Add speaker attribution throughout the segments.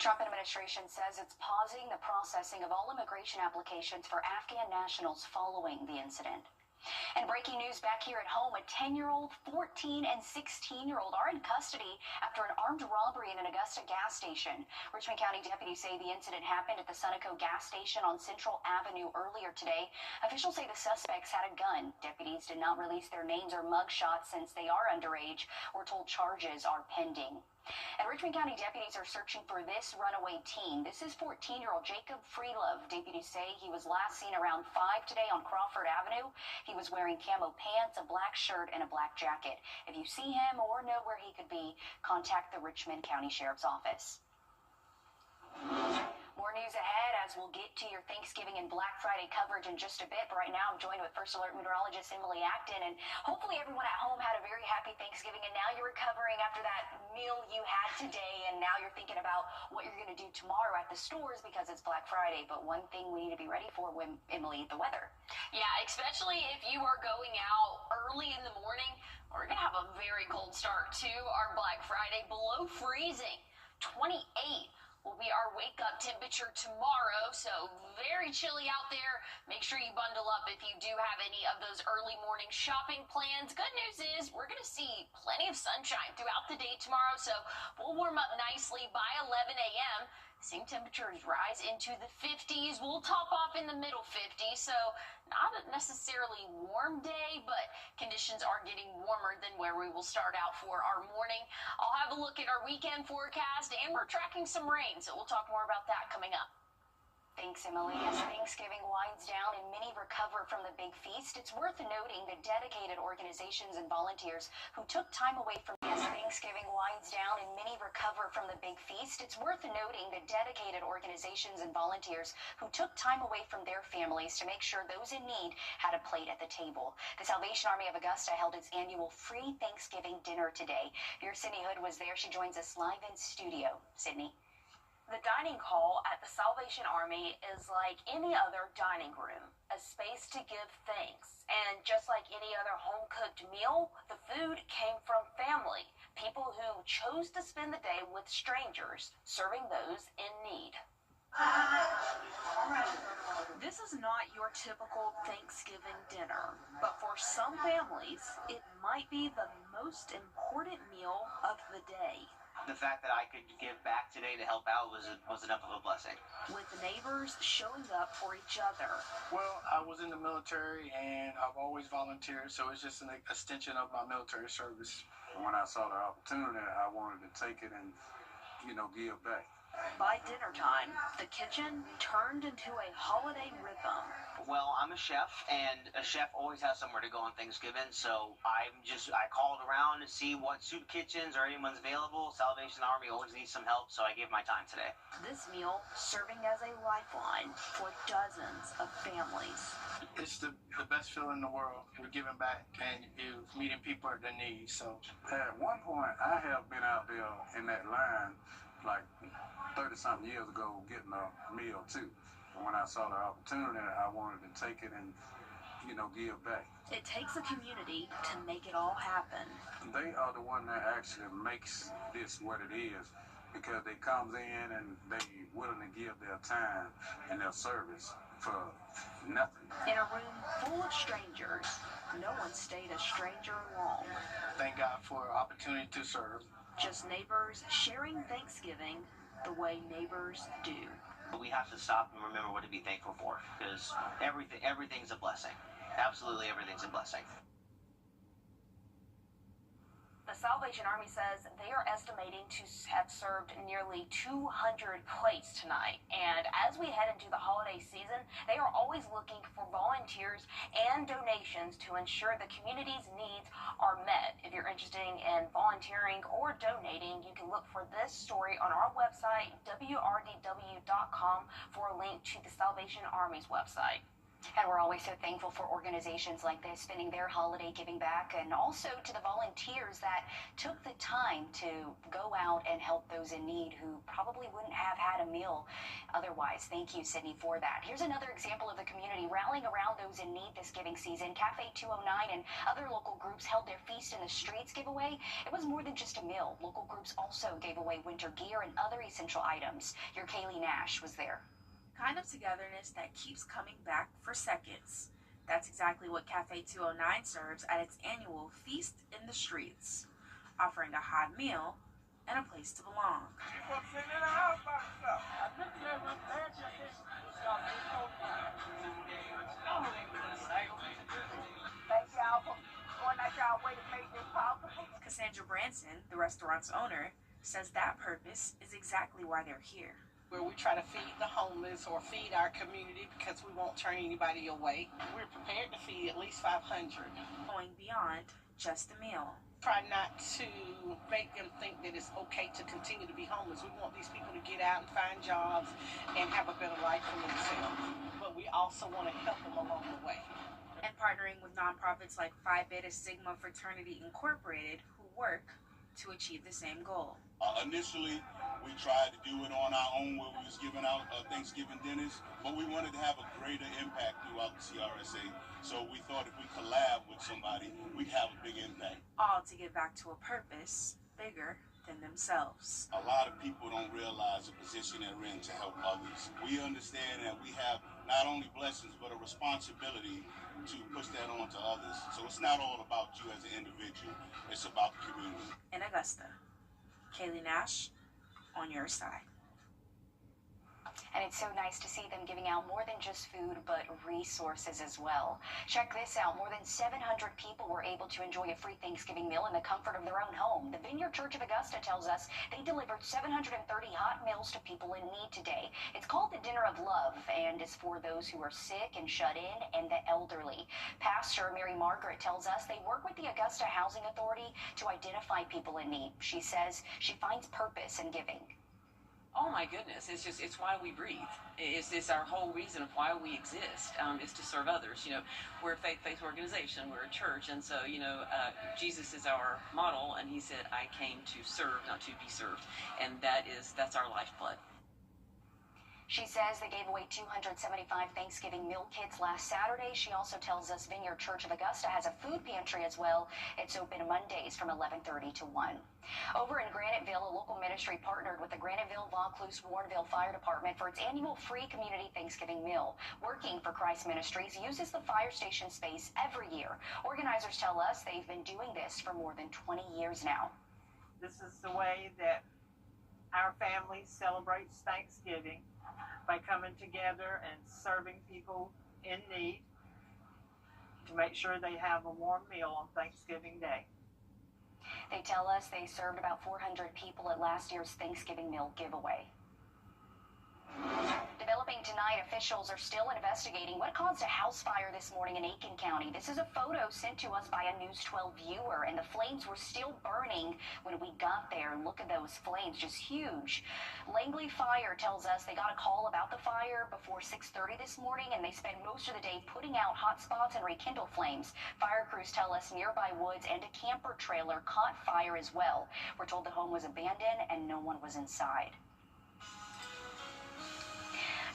Speaker 1: The Trump administration says it's pausing the processing of all immigration applications for Afghan nationals following the incident. And breaking news back here at home, a 10-year-old, 14, and 16-year-old are in custody after an armed robbery in an Augusta gas station. Richmond County deputies say the incident happened at the Sunoco gas station on Central Avenue earlier today. Officials say the suspects had a gun. Deputies did not release their names or mugshots since they are underage. We're told charges are pending. And Richmond County deputies are searching for this runaway teen. This is 14-year-old Jacob Freelove. Deputies say he was last seen around 5 today on Crawford Avenue. He was wearing camo pants, a black shirt, and a black jacket. If you see him or know where he could be, contact the Richmond County Sheriff's Office. More news ahead as we'll get to your Thanksgiving and Black Friday coverage in just a bit. But right now, I'm joined with First Alert meteorologist Emily Acton. And hopefully everyone at home had a very happy Thanksgiving. And now you're recovering after that meal you had today. And now you're thinking about what you're going to do tomorrow at the stores because it's Black Friday. But one thing we need to be ready for, Emily, the weather.
Speaker 2: Yeah, especially if you are going out early in the morning. We're going to have a very cold start to our Black Friday, below freezing. 28 will be our wake-up temperature tomorrow, so very chilly out there. Make sure you bundle up if you do have any of those early morning shopping plans. Good news is we're going to see plenty of sunshine throughout the day tomorrow, so we'll warm up nicely by 11 a.m. Same temperatures rise into the 50s. We'll top off in the middle 50s, so not a necessarily warm day, but conditions are getting warmer than where we will start out for our morning. I'll have a look at our weekend forecast, and we're tracking some rain, so we'll talk more about that coming up.
Speaker 1: Thanks, Emily. As Thanksgiving winds down and many recover from the big feast, it's worth noting the dedicated organizations and volunteers who took time away from Thanksgiving winds down and many recover from the big feast. It's worth noting the dedicated organizations and volunteers who took time away from their families to make sure those in need had a plate at the table. The Salvation Army of Augusta held its annual free Thanksgiving dinner today. Your Sydney Hood was there. She joins us live in studio. Sydney.
Speaker 3: The dining hall at the Salvation Army is like any other dining room, a space to give thanks. And just like any other home-cooked meal, the food came from family, people who chose to spend the day with strangers, serving those in need. This is not your typical Thanksgiving dinner, but for some families, it might be the most important meal of the day.
Speaker 4: The fact that I could give back today to help out was enough of a blessing.
Speaker 3: With neighbors showing up for each other.
Speaker 5: Well, I was in the military and I've always volunteered, so it's just an extension of my military service.
Speaker 6: When I saw the opportunity, I wanted to take it and, give back.
Speaker 3: By dinner time, the kitchen turned into a holiday rhythm.
Speaker 4: Well, I'm a chef, and a chef always has somewhere to go on Thanksgiving, so I called around to see what soup kitchens or anyone's available. Salvation Army always needs some help, so I gave my time today.
Speaker 3: This meal serving as a lifeline for dozens of families.
Speaker 5: It's the best feeling in the world. We're giving back and you're meeting people at their needs. So
Speaker 6: at one point, I have been out there in that line like 30-something years ago getting a meal too. When I saw the opportunity, I wanted to take it and, give back.
Speaker 3: It takes a community to make it all happen.
Speaker 6: They are the one that actually makes this what it is, because they comes in and they willing to give their time and their service for nothing.
Speaker 3: In a room full of strangers, no one stayed a stranger long.
Speaker 5: Thank God for the opportunity to serve.
Speaker 3: Just neighbors sharing Thanksgiving the way neighbors do.
Speaker 4: We have to stop and remember what to be thankful for, because everything's a blessing. Absolutely everything's a blessing.
Speaker 3: The Salvation Army says they are estimating to have served nearly 200 plates tonight. And as we head into the holiday season, they are always looking for volunteers and donations to ensure the community's needs are met. If you're interested in volunteering or donating, you can look for this story on our website, wrdw.com, for a link to the Salvation Army's website.
Speaker 1: And we're always so thankful for organizations like this spending their holiday giving back, and also to the volunteers that took the time to go out and help those in need who probably wouldn't have had a meal otherwise. Thank you, Sydney, for that. Here's another example of the community rallying around those in need this giving season. Cafe 209 and other local groups held their Feast in the Streets giveaway. It was more than just a meal. Local groups also gave away winter gear and other essential items. Your Kaylee Nash was there.
Speaker 7: Kind of togetherness that keeps coming back for seconds. That's exactly what Cafe 209 serves at its annual Feast in the Streets, offering a hot meal and a place to belong. Cassandra Branson, the restaurant's owner, says that purpose is exactly why they're here.
Speaker 8: Where we try to feed the homeless or feed our community because we won't turn anybody away. We're prepared to feed at least 500.
Speaker 7: Going beyond just a meal.
Speaker 8: Try not to make them think that it's okay to continue to be homeless. We want these people to get out and find jobs and have a better life for themselves. But we also want to help them along the way.
Speaker 7: And partnering with nonprofits like Phi Beta Sigma Fraternity Incorporated, who work to achieve the same goal.
Speaker 9: Initially, we tried to do it on our own where we was giving out Thanksgiving dinners, but we wanted to have a greater impact throughout the CRSA. So we thought if we collab with somebody, we'd have a big impact.
Speaker 7: All to get back to a purpose bigger than themselves.
Speaker 9: A lot of people don't realize the position they're in to help others. We understand that we have not only blessings, but a responsibility to push that on to others. So it's not all about you as an individual, it's about the community.
Speaker 7: In Augusta, Kaylee Nash, on your side.
Speaker 1: And it's so nice to see them giving out more than just food, but resources as well. Check this out. More than 700 people were able to enjoy a free Thanksgiving meal in the comfort of their own home. The Vineyard Church of Augusta tells us they delivered 730 hot meals to people in need today. It's called the Dinner of Love and is for those who are sick and shut in and the elderly. Pastor Mary Margaret tells us they work with the Augusta Housing Authority to identify people in need. She says she finds purpose in giving.
Speaker 10: Oh my goodness, it's why we breathe. It's our whole reason of why we exist, is to serve others. You know, we're a faith-based organization, we're a church, and so, Jesus is our model, and he said, I came to serve, not to be served. And that's our lifeblood.
Speaker 1: She says they gave away 275 Thanksgiving meal kits last Saturday. She also tells us Vineyard Church of Augusta has a food pantry as well. It's open Mondays from 11:30 to 1. Over in Graniteville, a local ministry partnered with the Graniteville, Vaucluse, Warrenville Fire Department for its annual free community Thanksgiving meal. Working for Christ Ministries uses the fire station space every year. Organizers tell us they've been doing this for more than 20 years now.
Speaker 11: This is the way that our family celebrates Thanksgiving, by coming together and serving people in need to make sure they have a warm meal on Thanksgiving Day.
Speaker 1: They tell us they served about 400 people at last year's Thanksgiving meal giveaway. Developing tonight, officials are still investigating what caused a house fire this morning in Aiken County. This is a photo sent to us by a News 12 viewer, and the flames were still burning when we got there. Look at those flames, just huge. Langley Fire tells us they got a call about the fire before 6:30 this morning, and they spent most of the day putting out hot spots and rekindle flames. Fire crews tell us nearby woods and a camper trailer caught fire as well. We're told the home was abandoned and no one was inside.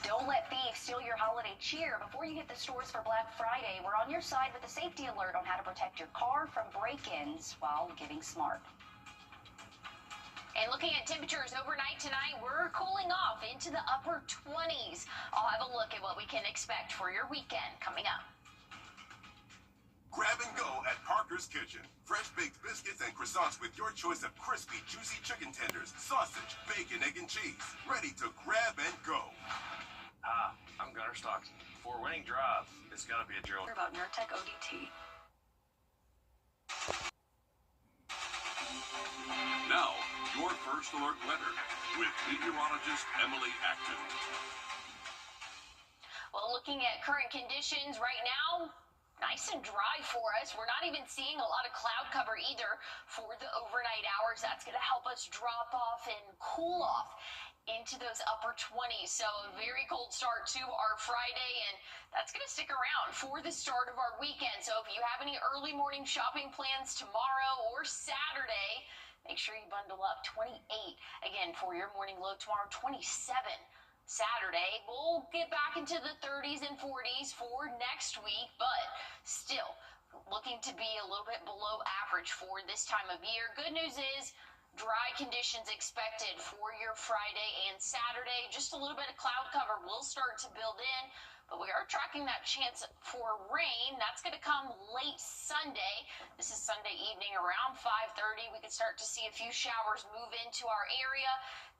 Speaker 1: Don't let thieves steal your holiday cheer. Before you hit the stores for Black Friday, we're on your side with a safety alert on how to protect your car from break-ins while giving smart.
Speaker 2: And looking at temperatures overnight tonight, we're cooling off into the upper 20s. I'll have a look at what we can expect for your weekend coming up.
Speaker 12: Grab and go at Parker's Kitchen. Fresh baked biscuits and croissants with your choice of crispy, juicy chicken tenders, sausage, bacon, egg, and cheese. Ready to grab and go.
Speaker 13: I'm Gunnar Stockton. For winning drive, it's got to be a drill.
Speaker 1: About Nurtec ODT.
Speaker 12: Now, your first alert weather with meteorologist Emily Acton.
Speaker 2: Well, looking at current conditions right now, nice and dry for us. We're not even seeing a lot of cloud cover either for the overnight hours. That's going to help us drop off and cool off into those upper 20s. So a very cold start to our Friday, and that's going to stick around for the start of our weekend. So if you have any early morning shopping plans tomorrow or Saturday, make sure you bundle up. 28 again for your morning low tomorrow, 27 Saturday. We'll get back into the 30s and 40s for next week, but still looking to be a little bit below average for this time of year. Good news is dry conditions expected for your Friday and Saturday. Just a little bit of cloud cover will start to build in, but we are tracking that chance for rain. That's going to come late Sunday. This is Sunday evening around 5:30. We could start to see a few showers move into our area.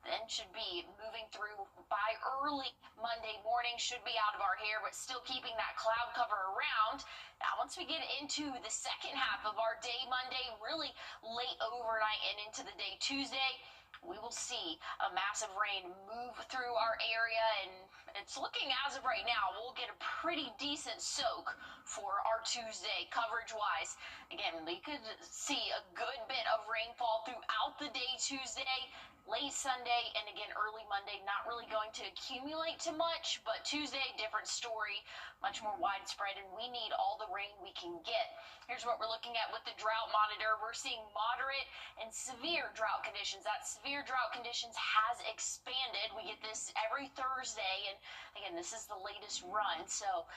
Speaker 2: Then should be moving through by early Monday morning, should be out of our hair, but still keeping that cloud cover around. Now, once we get into the second half of our day Monday, really late overnight and into the day Tuesday, we will see a massive rain move through our area, and it's looking as of right now, we'll get a pretty decent soak for our Tuesday coverage-wise. Again, we could see a good bit of rainfall throughout the day Tuesday, late Sunday, and again early Monday. Not really going to accumulate too much, but Tuesday, different story, much more widespread, and we need all the rain we can get. Here's what we're looking at with the drought monitor. We're seeing moderate and severe drought conditions. That severe drought conditions has expanded. We get this every Thursday, and again, this is the latest run, so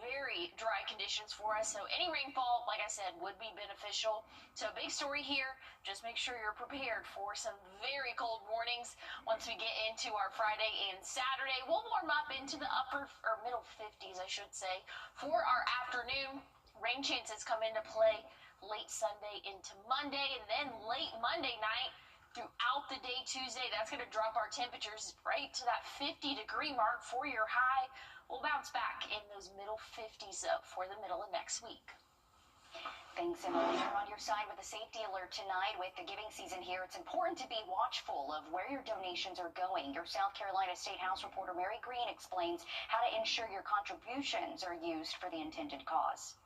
Speaker 2: very dry conditions for us. So any rainfall, like I said, would be beneficial. So big story here. Just make sure you're prepared for some very cold mornings. Once we get into our Friday and Saturday, we'll warm up into the upper or middle 50s, I should say, for our afternoon. Rain chances come into play late Sunday into Monday, and then late Monday night throughout the day Tuesday. That's going to drop our temperatures right to that 50-degree mark for your high. We'll bounce back in those middle 50s for the middle of next week.
Speaker 1: Thanks, Emily. We're on your side with a safety alert tonight. With the giving season here, it's important to be watchful of where your donations are going. Your South Carolina State House reporter Mary Green explains how to ensure your contributions are used for the intended cause.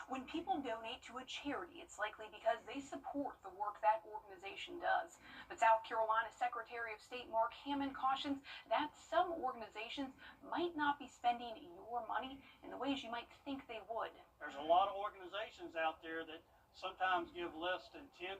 Speaker 14: When people donate to a charity, it's likely because they support the work that organization does. But South Carolina Secretary of State Mark Hammond cautions that some organizations might not be spending your money in the ways you might think they would.
Speaker 15: There's a lot of organizations out there that sometimes give less than 10%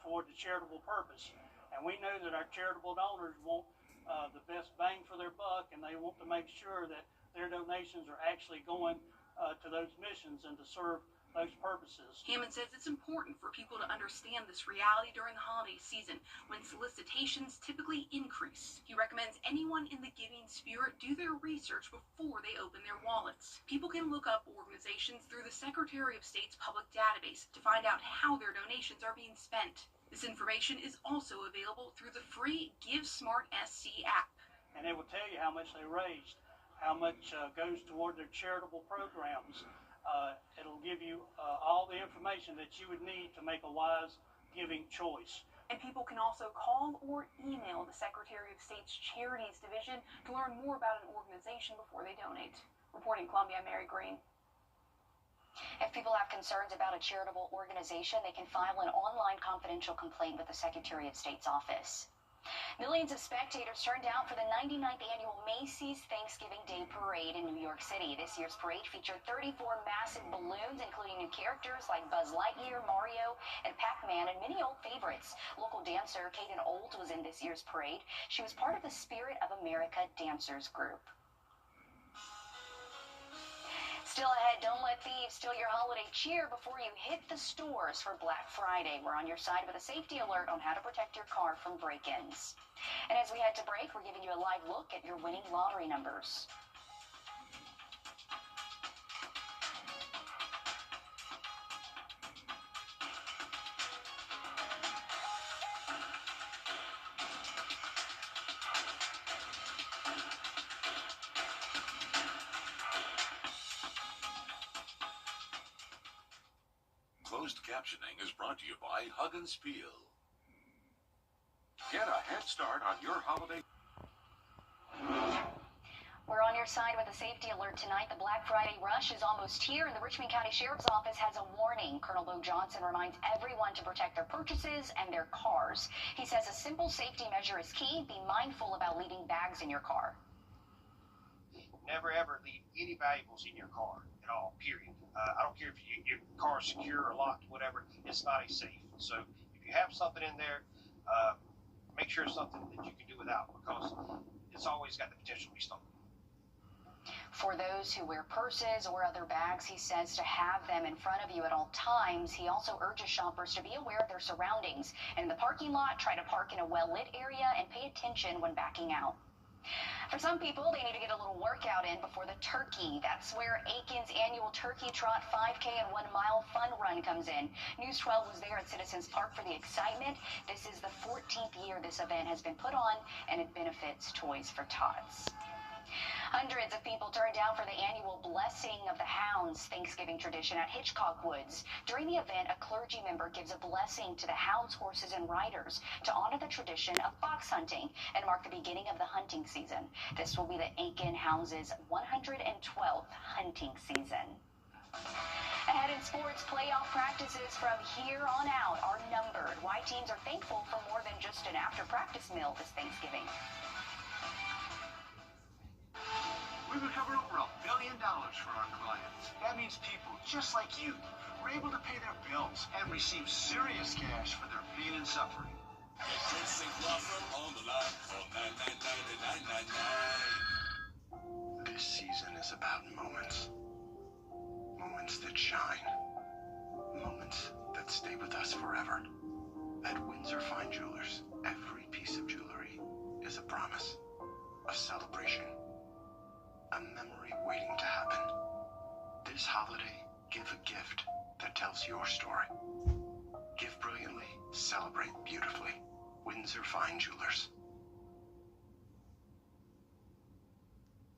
Speaker 15: toward the charitable purpose. And we know that our charitable donors want the best bang for their buck, and they want to make sure that their donations are actually going to those missions and to serve those purposes.
Speaker 14: Hammond says it's important for people to understand this reality during the holiday season when solicitations typically increase. He recommends anyone in the giving spirit do their research before they open their wallets. People can look up organizations through the Secretary of State's public database to find out how their donations are being spent. This information is also available through the free Give Smart SC app.
Speaker 15: And it will tell you how much they raised, how much goes toward their charitable programs. It'll give you all the information that you would need to make a wise giving choice.
Speaker 14: And people can also call or email the Secretary of State's Charities Division to learn more about an organization before they donate. Reporting Columbia, Mary Green.
Speaker 1: If people have concerns about a charitable organization, they can file an online confidential complaint with the Secretary of State's office. Millions of spectators turned out for the 99th annual Macy's Thanksgiving Day Parade in New York City. This year's parade featured 34 massive balloons, including new characters like Buzz Lightyear, Mario, and Pac-Man, and many old favorites. Local dancer Kaden Old was in this year's parade. She was part of the Spirit of America Dancers group. Still ahead, don't let thieves steal your holiday cheer before you hit the stores for Black Friday. We're on your side with a safety alert on how to protect your car from break-ins. And as we head to break, we're giving you a live look at your winning lottery numbers.
Speaker 16: Closed captioning is brought to you by Hug and Spiel. Get a head start on your holiday.
Speaker 1: We're on your side with a safety alert tonight. The Black Friday rush is almost here, and the Richmond County Sheriff's Office has a warning. Colonel Bo Johnson reminds everyone to protect their purchases and their cars. He says a simple safety measure is key. Be mindful about leaving bags in your car.
Speaker 17: Never ever leave any valuables in your car at all, period. I don't care if your car is secure or locked, whatever, it's not a safe. So if you have something in there, make sure it's something that you can do without, because it's always got the potential to be stolen.
Speaker 1: For those who wear purses or other bags, he says to have them in front of you at all times. He also urges shoppers to be aware of their surroundings. And in the parking lot, try to park in a well-lit area and pay attention when backing out. For some people, they need to get a little workout in before the turkey. That's where Aiken's annual Turkey Trot 5K and 1 mile fun run comes in. News 12 was there at Citizens Park for the excitement. This is the 14th year this event has been put on, and it benefits Toys for Tots. Hundreds of people turned down for the annual Blessing of the Hounds Thanksgiving tradition at Hitchcock Woods. During the event, a clergy member gives a blessing to the hounds, horses, and riders to honor the tradition of fox hunting and mark the beginning of the hunting season. This will be the Aiken Hounds' 112th hunting season. Ahead in sports, playoff practices from here on out are numbered. Why teams are thankful for more than just an after-practice meal this Thanksgiving.
Speaker 18: We recover over $1 billion for our clients. That means people just like you were able to pay their bills and receive serious cash for their pain and suffering. This season is about moments. Moments that shine. Moments that stay with us forever. At Windsor Fine Jewelers, every piece of jewelry is a promise, a celebration, a memory waiting to happen. This holiday, give a gift that tells your story. Give brilliantly, celebrate beautifully. Windsor Fine Jewelers.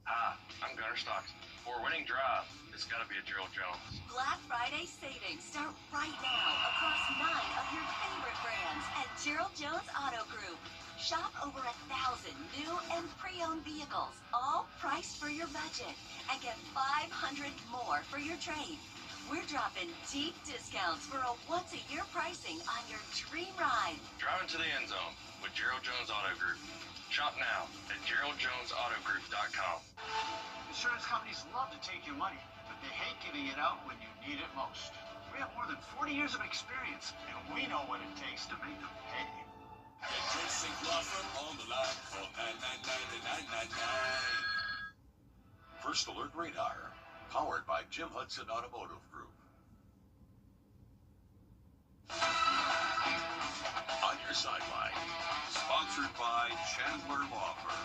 Speaker 13: Hi, I'm Gunner Stockton. For a winning drive, it's got to be a Gerald Jones.
Speaker 19: Black Friday savings start right now across 9 of your favorite brands at Gerald Jones Auto Group. Shop over 1,000 new and pre-owned vehicles, all priced for your budget, and get $500 more for your trade. We're dropping deep discounts for a once-a-year pricing on your dream ride.
Speaker 13: Driving to the end zone with Gerald Jones Auto Group. Shop now at GeraldJonesAutoGroup.com.
Speaker 18: Insurance companies love to take your money, but they hate giving it out when you need it most. We have more than 40 years of experience, and we know what it takes to make them pay.
Speaker 16: First Alert Radar, powered by Jim Hudson Automotive Group. On your sideline, sponsored by Chandler Law Firm.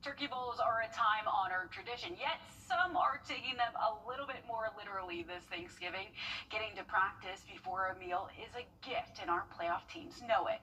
Speaker 20: Turkey bowls are a time-honored tradition, yet some are taking them a little bit more literally this Thanksgiving. Getting to practice before a meal is a gift, and our playoff teams know it.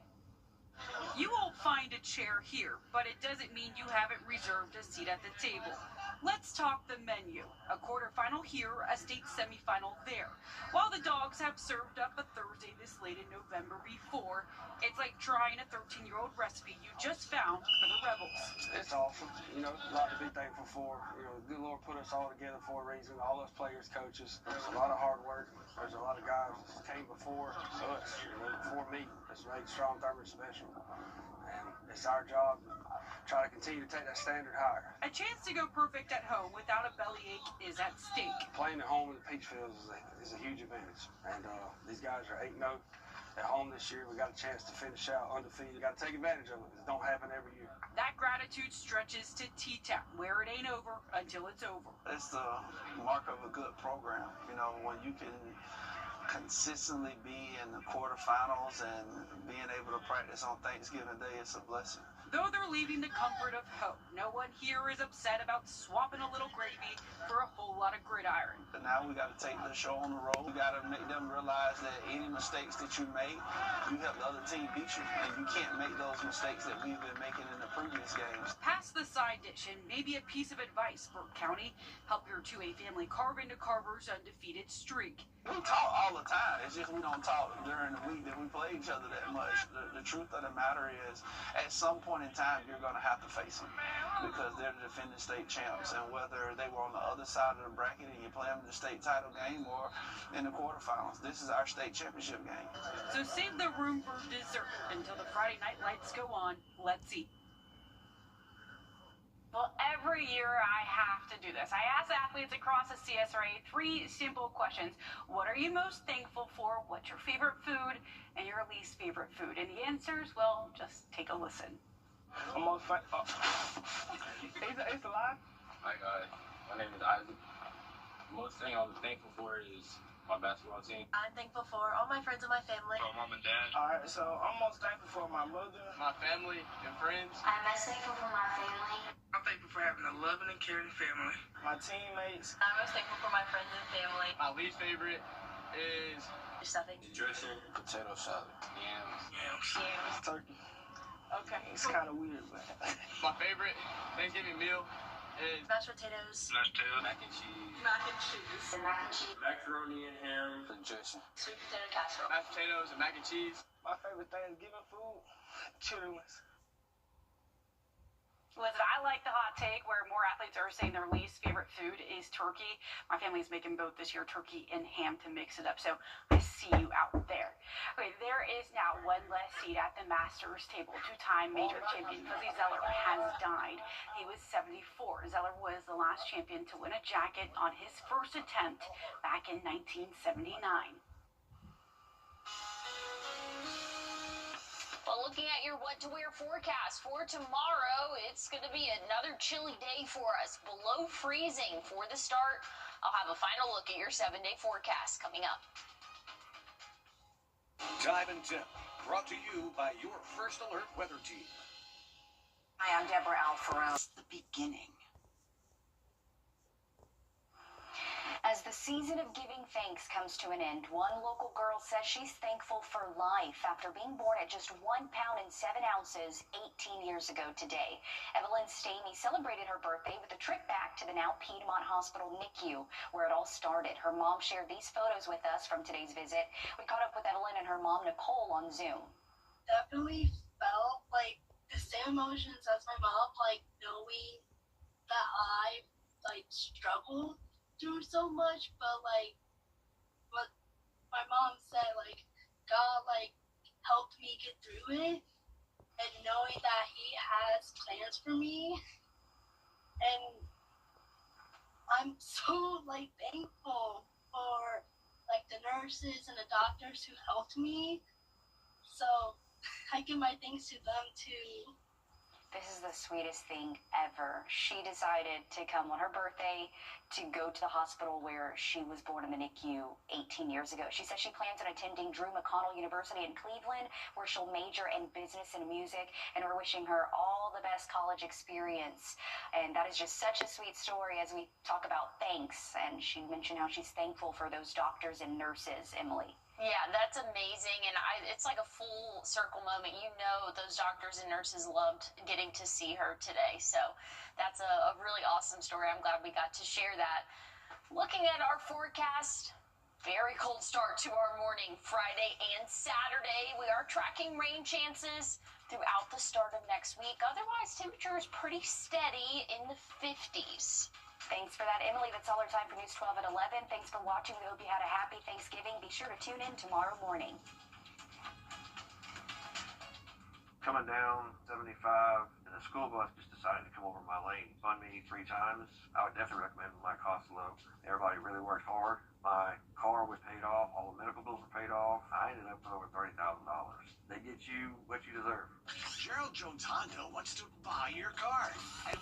Speaker 21: You won't find a chair here, but it doesn't mean you haven't reserved a seat at the table. Let's talk the menu. A quarterfinal here, a state semifinal there. While the Dogs have served up a Thursday this late in November before, it's like trying a 13-year-old recipe you just found for the Rebels.
Speaker 22: It's awesome. You know, a lot to be thankful for. You know, the good Lord put us all together for a reason. All us players, coaches. There's a lot of hard work. There's a lot of guys that came before us, you know, before me. That's made Strong Thurman special. And it's our job to try to continue to take that standard higher.
Speaker 21: A chance to go perfect at home without a bellyache is at stake.
Speaker 22: Playing at home in the Peach Fields is a huge advantage. And these guys are 8-0 at home this year. We got a chance to finish out undefeated. Got to take advantage of it. It don't happen every year.
Speaker 21: That gratitude stretches to T-Town, where it ain't over until it's over.
Speaker 23: It's the mark of a good program. You know, when you can consistently be in the quarterfinals and being able to practice on Thanksgiving Day, it's a blessing.
Speaker 21: Though they're leaving the comfort of home, no one here is upset about swapping a little gravy for a whole lot of gridiron.
Speaker 23: But now we got to take the show on the road. We got to make them realize that any mistakes that you make, you help the other team beat you, and you can't make those mistakes that we've been making in the previous games.
Speaker 21: Pass the side dish and maybe a piece of advice, Burke County. Help your 2A family carve into Carver's undefeated streak.
Speaker 23: We taught all the time. It's just we don't talk during the week that we play each other that much. The truth of the matter is, at some point in time, you're going to have to face them because they're the defending state champs. And whether they were on the other side of the bracket and you play them in the state title game or in the quarterfinals, this is our state championship game.
Speaker 21: So save the room for dessert until the Friday night lights go on. Let's eat. Well, every year I have to do this. I ask athletes across the CSRA 3 simple questions. What are you most thankful for? What's your favorite food? And your least favorite food? And the answers, well, just take a listen.
Speaker 4: I'm most thankful. It's a lie.
Speaker 5: Hi guys, my name is Isaac. The most thing I'm thankful for is my basketball team.
Speaker 6: I'm thankful for all my friends and my family.
Speaker 5: My mom and dad.
Speaker 4: Alright, so I'm most thankful for my mother,
Speaker 5: My family and friends.
Speaker 6: I'm most thankful for my family.
Speaker 4: I'm thankful for having a loving and caring family. My teammates.
Speaker 6: I'm most thankful for my friends and family.
Speaker 5: My least favorite is
Speaker 6: stuffing.
Speaker 5: nutrition,
Speaker 23: Potato salad.
Speaker 4: Yams. Turkey. Okay. It's kind of weird, but.
Speaker 5: my favorite Thanksgiving meal is
Speaker 6: Mashed potatoes.
Speaker 5: mashed potatoes, mac and cheese,
Speaker 6: Mac and cheese. Mac and cheese.
Speaker 5: macaroni and ham,
Speaker 23: Suggestion.
Speaker 6: Sweet potato casserole.
Speaker 5: mashed potatoes and mac and cheese.
Speaker 4: My favorite Thanksgiving food, chitlins.
Speaker 20: Listen, I like the hot take where more athletes are saying their least favorite food is turkey. My family's making both this year, turkey and ham, to mix it up. So I see you out there. Okay, there is now one less seat at the Masters table. Two-time major champion Fuzzy Zeller has died. He was 74. Zeller was the last champion to win a jacket on his first attempt back in 1979.
Speaker 2: Well, looking at your what to wear forecast for tomorrow, it's going to be another chilly day for us, below freezing for the start. I'll have a final look at your 7-day forecast coming up.
Speaker 24: Time and Tip, brought to you by your First Alert weather team.
Speaker 1: Hi, I'm Deborah Alfaro. It's the beginning. As the season of giving thanks comes to an end, one local girl says she's thankful for life after being born at just 1 pound and 7 ounces 18 years ago today. Evelyn Stamey celebrated her birthday with a trip back to the now Piedmont Hospital NICU, where it all started. Her mom shared these photos with us from today's visit. We caught up with Evelyn and her mom, Nicole, on Zoom.
Speaker 6: Definitely felt like the same emotions as my mom, like knowing that I struggled through so much, but what my mom said, God helped me get through it, and knowing that he has plans for me, and I'm so thankful for the nurses and the doctors who helped me, so I give my thanks to them too.
Speaker 1: This is the sweetest thing ever. She decided to come on her birthday to go to the hospital where she was born in the NICU 18 years ago. She says she plans on attending Drew McConnell University in Cleveland, where she'll major in business and music, and we're wishing her all the best college experience. And that is just such a sweet story as we talk about thanks. And she mentioned how she's thankful for those doctors and nurses, Emily.
Speaker 2: Yeah, that's amazing, and it's like a full circle moment. You know those doctors and nurses loved getting to see her today, so that's a really awesome story. I'm glad we got to share that. Looking at our forecast, very cold start to our morning, Friday and Saturday. We are tracking rain chances throughout the start of next week. Otherwise, temperature is pretty steady in the 50s.
Speaker 1: Thanks for that, Emily. That's all our time for News 12 at 11. Thanks for watching. We hope you had a happy Thanksgiving. Be sure to tune in tomorrow morning.
Speaker 25: Coming down 75, and the school bus just decided to come over my lane, spun me 3 times. I would definitely recommend my cost low. Everybody really worked hard. My car was paid off. All the medical bills were paid off. I ended up with over $30,000. They get you what you deserve.
Speaker 24: Gerald Jones Honda wants to buy your car. And